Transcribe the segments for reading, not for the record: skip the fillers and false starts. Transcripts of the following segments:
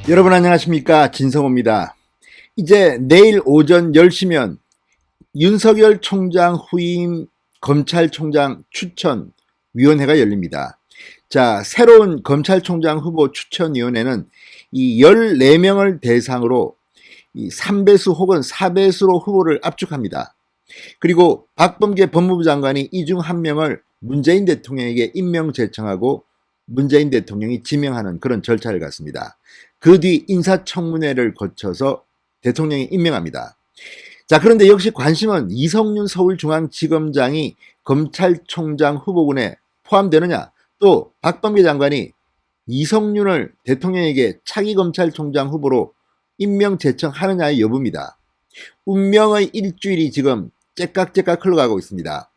여러분 안녕하십니까, 진성호입니다. 이제 내일 오전 10시면 윤석열 총장 후임 검찰총장 추천위원회가 열립니다. 자, 새로운 검찰총장 후보 추천위원회는 이 14명을 대상으로 이 3배수 혹은 4배수로 후보를 압축합니다. 그리고 박범계 법무부 장관이 이 중 한 명을 문재인 대통령에게 임명 제청하고 문재인 대통령이 지명하는 그런 절차를 갖습니다. 그 뒤 인사청문회를 거쳐서 대통령이 임명합니다. 자, 그런데 역시 관심은 이성윤 서울중앙지검장이 검찰총장 후보군에 포함되느냐, 또 박범계 장관이 이성윤을 대통령에게 차기 검찰총장 후보로 임명 제청하느냐의 여부입니다. 운명의 일주일이 지금 째깍째깍 흘러가고 있습니다.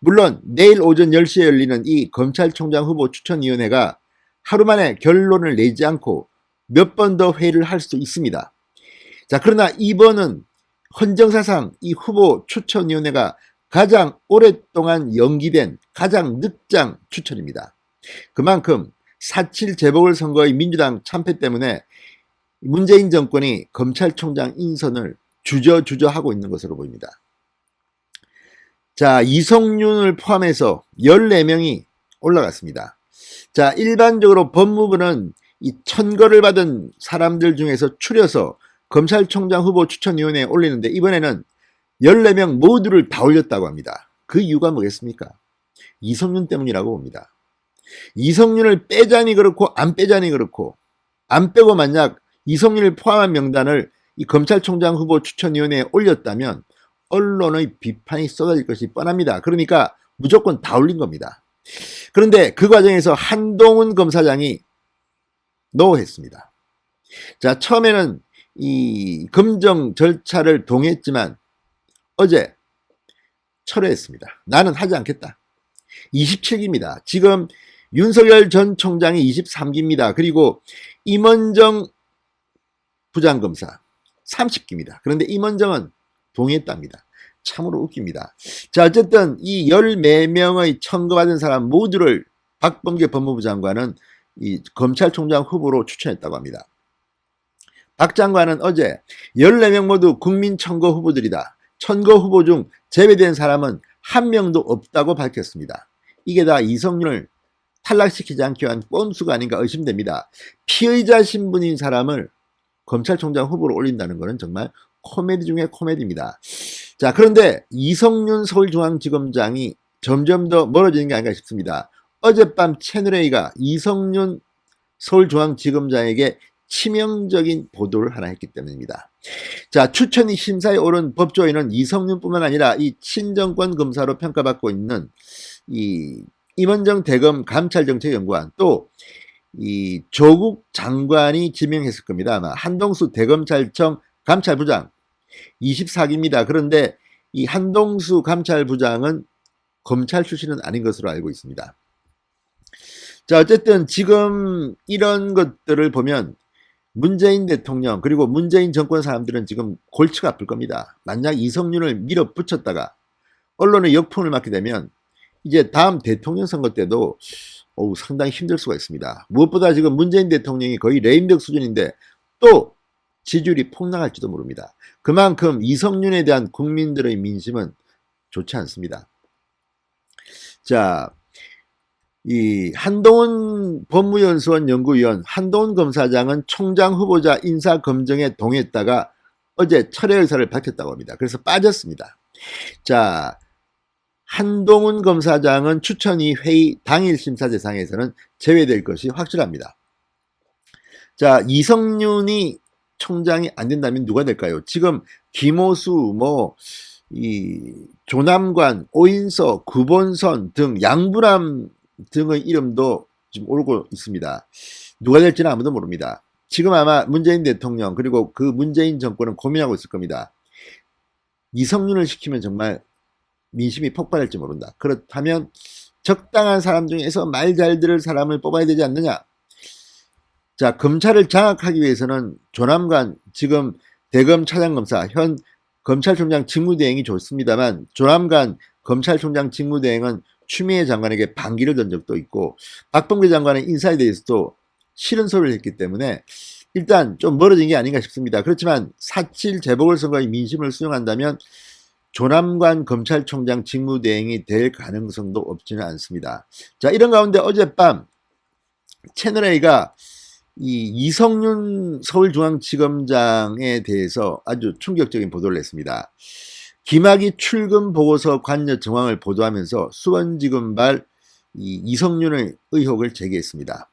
물론 내일 오전 10시에 열리는 이 검찰총장 후보 추천위원회가 하루 만에 결론을 내지 않고 몇 번 더 회의를 할 수도 있습니다. 자, 그러나 이번은 헌정사상 이 후보 추천위원회가 가장 오랫동안 연기된 가장 늦장 추천입니다. 그만큼 4.7 재보궐선거의 민주당 참패 때문에 문재인 정권이 검찰총장 인선을 주저하고 있는 것으로 보입니다. 자, 이성윤을 포함해서 14명이 올라갔습니다. 자, 일반적으로 법무부는 이 천거를 받은 사람들 중에서 추려서 검찰총장 후보 추천위원회에 올리는데 이번에는 14명 모두를 다 올렸다고 합니다. 그 이유가 뭐겠습니까? 이성윤 때문이라고 봅니다. 이성윤을 빼자니 그렇고 안 빼자니 그렇고, 안 빼고 만약 이성윤을 포함한 명단을 이 검찰총장 후보 추천위원회에 올렸다면 언론의 비판이 쏟아질 것이 뻔합니다. 그러니까 무조건 다 올린 겁니다. 그런데 그 과정에서 한동훈 검사장이 노했습니다. 자, 처음에는 이 검정 절차를 동의했지만 어제 철회했습니다. 나는 하지 않겠다. 27기입니다. 지금 윤석열 전 총장이 23기입니다. 그리고 임원정 부장검사 30기입니다. 그런데 임원정은 동의했답니다. 참으로 웃깁니다. 자, 어쨌든 이 14명의 청구받은 사람 모두를 박범계 법무부 장관은 이 검찰총장 후보로 추천했다고 합니다. 박 장관은 어제 14명 모두 국민 청거 후보들이다. 청거 후보 중 제외된 사람은 한 명도 없다고 밝혔습니다. 이게 다 이성윤을 탈락시키지 않기 위한 꼼수가 아닌가 의심됩니다. 피의자 신분인 사람을 검찰총장 후보로 올린다는 것은 정말 코미디 중에 코미디입니다. 자, 그런데 이성윤 서울중앙지검장이 점점 더 멀어지는 게 아닌가 싶습니다. 어젯밤 채널A가 이성윤 서울중앙지검장에게 치명적인 보도를 하나 했기 때문입니다. 자, 추천이 심사에 오른 법조인은 이성윤뿐만 아니라 이 친정권 검사로 평가받고 있는 이 임원정 대검 감찰정책연구원, 또 이 조국 장관이 지명했을 겁니다. 아마 한동수 대검찰청 감찰부장 24기입니다. 그런데 이 한동수 감찰부장은 검찰 출신은 아닌 것으로 알고 있습니다. 자, 어쨌든 지금 이런 것들을 보면 문재인 대통령 그리고 문재인 정권 사람들은 지금 골치가 아플 겁니다. 만약 이성윤을 밀어붙였다가 언론의 역풍을 맞게 되면 이제 다음 대통령 선거 때도 상당히 힘들 수가 있습니다. 무엇보다 지금 문재인 대통령이 거의 레임덕 수준인데 또 지지율이 폭락할지도 모릅니다. 그만큼 이성윤에 대한 국민들의 민심은 좋지 않습니다. 자, 이 한동훈 법무연수원 연구위원, 한동훈 검사장은 총장 후보자 인사 검증에 동의했다가 어제 철회 의사를 밝혔다고 합니다. 그래서 빠졌습니다. 자, 한동훈 검사장은 추천위 회의 당일 심사 대상에서는 제외될 것이 확실합니다. 자, 이성윤이 총장이 안 된다면 누가 될까요? 지금 김호수, 이 조남관, 오인서, 구본선 등 양부남 등의 이름도 지금 오르고 있습니다. 누가 될지는 아무도 모릅니다. 지금 아마 문재인 대통령 그리고 그 문재인 정권은 고민하고 있을 겁니다. 이성윤을 시키면 정말 민심이 폭발할지 모른다. 그렇다면 적당한 사람 중에서 말 잘 들을 사람을 뽑아야 되지 않느냐. 자, 검찰을 장악하기 위해서는 조남관 지금 대검 차장검사 현 검찰총장 직무대행이 좋습니다만 조남관 검찰총장 직무대행은 추미애 장관에게 반기를 던 적도 있고 박범계 장관의 인사에 대해서도 싫은 소리를 했기 때문에 일단 좀 멀어진 게 아닌가 싶습니다. 그렇지만 4.7 재보궐선거의 민심을 수용한다면 조남관 검찰총장 직무대행이 될 가능성도 없지는 않습니다. 자, 이런 가운데 어젯밤 채널A가 이 이성윤 서울중앙지검장에 대해서 아주 충격적인 보도를 했습니다. 김학의 출금 보고서 관여 정황을 보도하면서 수원지검발 이성윤의 의혹을 제기했습니다.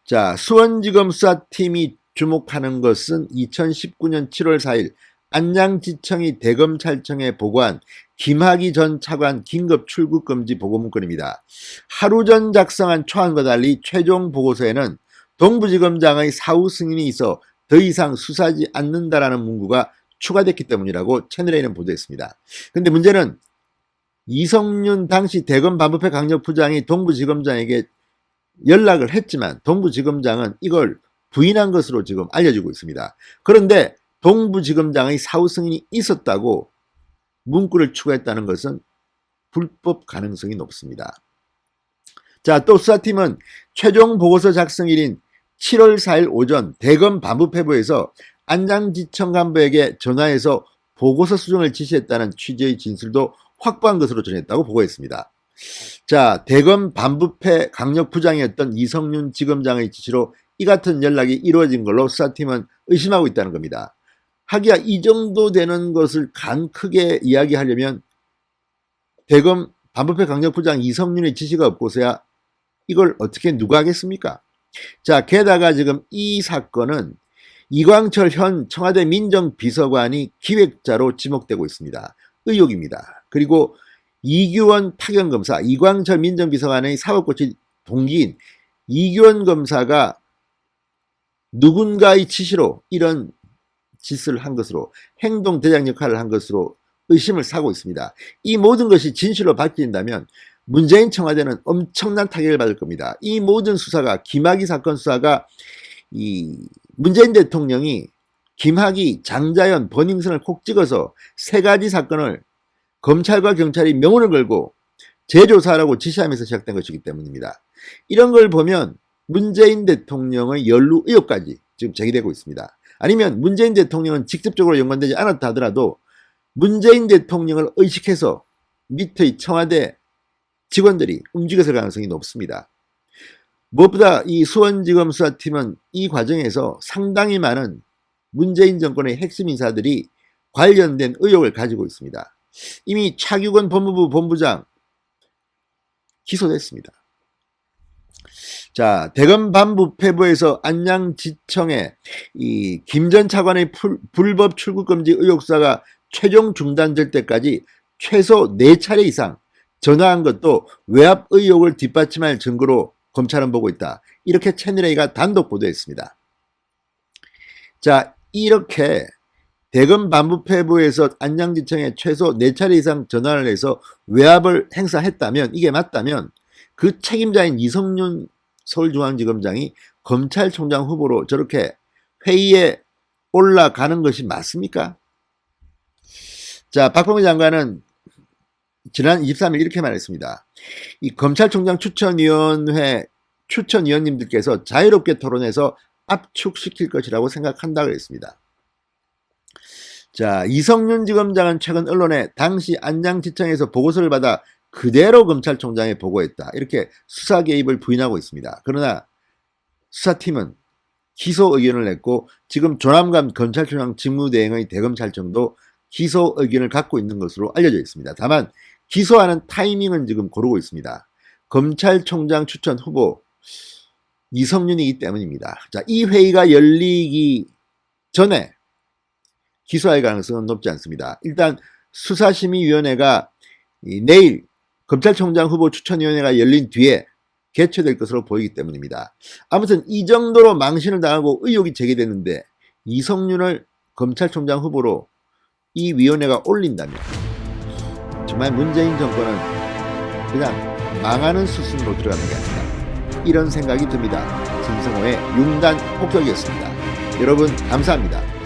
자, 수원지검 수사팀이 주목하는 것은 2019년 7월 4일 안양지청이 대검찰청에 보고한 김학의 전 차관 긴급 출국금지 보고문건입니다. 하루 전 작성한 초안과 달리 최종 보고서에는 동부지검장의 사후 승인이 있어 더 이상 수사하지 않는다라는 문구가 추가됐기 때문이라고 채널A는 보도했습니다. 그런데 문제는 이성윤 당시 대검 반부패 강력부장이 동부지검장에게 연락을 했지만 동부지검장은 이걸 부인한 것으로 지금 알려지고 있습니다. 그런데 동부지검장의 사후 승인이 있었다고 문구를 추가했다는 것은 불법 가능성이 높습니다. 자, 또 수사팀은 최종 보고서 작성일인 7월 4일 오전 대검 반부패부에서 안양지청 간부에게 전화해서 보고서 수정을 지시했다는 취지의 진술도 확보한 것으로 전했다고 보고했습니다. 자, 대검 반부패 강력부장이었던 이성윤 지검장의 지시로 이 같은 연락이 이루어진 걸로 수사팀은 의심하고 있다는 겁니다. 하기야 이 정도 되는 것을 간 크게 이야기하려면 대검 반부패 강력부장 이성윤의 지시가 없고서야 이걸 어떻게 누가 하겠습니까? 자, 게다가 지금 이 사건은 이광철 현 청와대 민정비서관이 기획자로 지목되고 있습니다. 의혹입니다. 그리고 이규원 파견검사, 이광철 민정비서관의 사법고시 동기인 이규원 검사가 누군가의 지시로 이런 짓을 한 것으로 행동 대장 역할을 한 것으로 의심을 사고 있습니다. 이 모든 것이 진실로 밝혀진다면 문재인 청와대는 엄청난 타격을 받을 겁니다. 이 모든 수사가 김학의 사건 수사가 이 문재인 대통령이 김학의, 장자연, 버닝썬을 콕 찍어서 세 가지 사건을 검찰과 경찰이 명운을 걸고 재조사하라고 지시하면서 시작된 것이기 때문입니다. 이런 걸 보면 문재인 대통령의 연루 의혹까지 지금 제기되고 있습니다. 아니면 문재인 대통령은 직접적으로 연관되지 않았다 하더라도 문재인 대통령을 의식해서 밑의 청와대 직원들이 움직였을 가능성이 높습니다. 무엇보다 이 수원지검 수사팀은 이 과정에서 상당히 많은 문재인 정권의 핵심 인사들이 관련된 의혹을 가지고 있습니다. 이미 차규건 법무부 본부장 기소됐습니다. 자, 대검 반부패부에서 안양지청에 이 김 전 차관의 불법 출국금지 의혹 수사가 최종 중단될 때까지 최소 4차례 이상 전화한 것도 외압 의혹을 뒷받침할 증거로 검찰은 보고 있다. 이렇게 채널A가 단독 보도했습니다. 자, 이렇게 대검 반부패부에서 안양지청에 최소 4차례 이상 전화를 해서 외압을 행사했다면, 이게 맞다면 그 책임자인 이성윤 서울중앙지검장이 검찰총장 후보로 저렇게 회의에 올라가는 것이 맞습니까? 자, 박범계 장관은 지난 23일 이렇게 말했습니다. 이 검찰총장 추천위원회 추천위원님들께서 자유롭게 토론해서 압축시킬 것이라고 생각한다 그랬습니다. 자, 이성윤 지검장은 최근 언론에 당시 안양지청에서 보고서를 받아 그대로 검찰총장에 보고했다. 이렇게 수사 개입을 부인하고 있습니다. 그러나 수사팀은 기소 의견을 냈고 지금 조남관 검찰총장 직무대행의 대검찰청도 기소 의견을 갖고 있는 것으로 알려져 있습니다. 다만 기소하는 타이밍은 지금 고르고 있습니다. 검찰총장 추천 후보 이성윤이기 때문입니다. 자, 이 회의가 열리기 전에 기소할 가능성은 높지 않습니다. 일단 수사심의위원회가 내일 검찰총장 후보 추천위원회가 열린 뒤에 개최될 것으로 보이기 때문입니다. 아무튼 이 정도로 망신을 당하고 의혹이 제기됐는데 이성윤을 검찰총장 후보로 이 위원회가 올린다면 정말 문재인 정권은 그냥 망하는 수순으로 들어가는 게 아닌가, 이런 생각이 듭니다. 김성호의 융단 폭격이었습니다. 여러분 감사합니다.